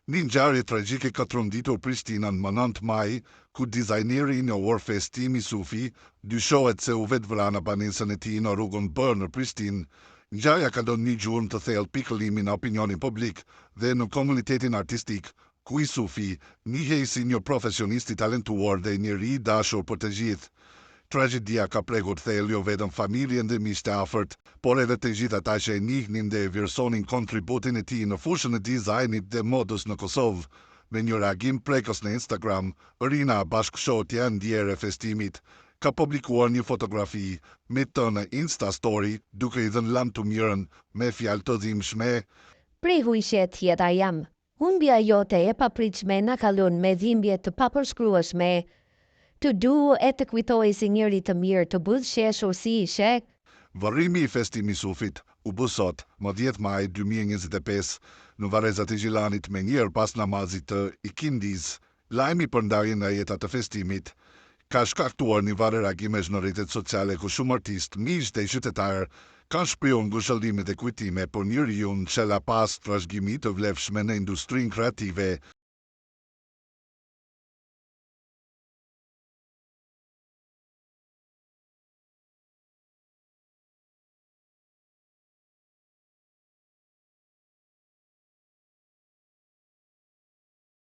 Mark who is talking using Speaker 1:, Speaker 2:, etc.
Speaker 1: Një ngjarje tragjike ka tronditur Prishtinën më 9 maj, ku dizajneri i njohur Festimi Sufi dyshohet se u vetvra në banesën e tij në rrugën B në Prishtinë. Ngjarja ka lënë një gjurmë të thellë pikëllimi në opinionin publik dhe në komunitetin artistik, ku i Sufi njihej si një profesionist i talentuar dhe njeri i dashur për të gjithë. Tragjedia ka prekur thellë jo vetëm familjen dhe miqtë e afërt, por edhe të gjithë ata që e njihnin dhe vlerësonin kontributin e tij në fushën e dizajnit dhe modës në Kosovë. Me një reagim prekës në Instagram, Rina, bashkëshortja e ndjerë e Festimit, ka publikuar një fotografi me të në Insta Story, duke i dhënë lam të mirën me fjalë të dhimbshme.
Speaker 2: Prehuishet tjera jam. Humbja jote e papritshme na ka lënë me dhimbje të papërshkrueshme. Të du e të kujtoj si njëri të mirë të buzëqeshur si ishe.
Speaker 1: Varrimi i Festimit Sufit u bë sot, më 10 maj 2025, në varrezat e Gjilanit me njëherë pas namazit të ikindis. Lajmi për ndarjen nga jeta të Festimit ka shkaktuar një varë reagimesh në rrjetet sociale ku shumë artistë, miq dhe qytetarë kanë shprehur ngushëllime dhe kujtime për njeriu që la pas trashëgimi të vlefshme në industrinë kreative.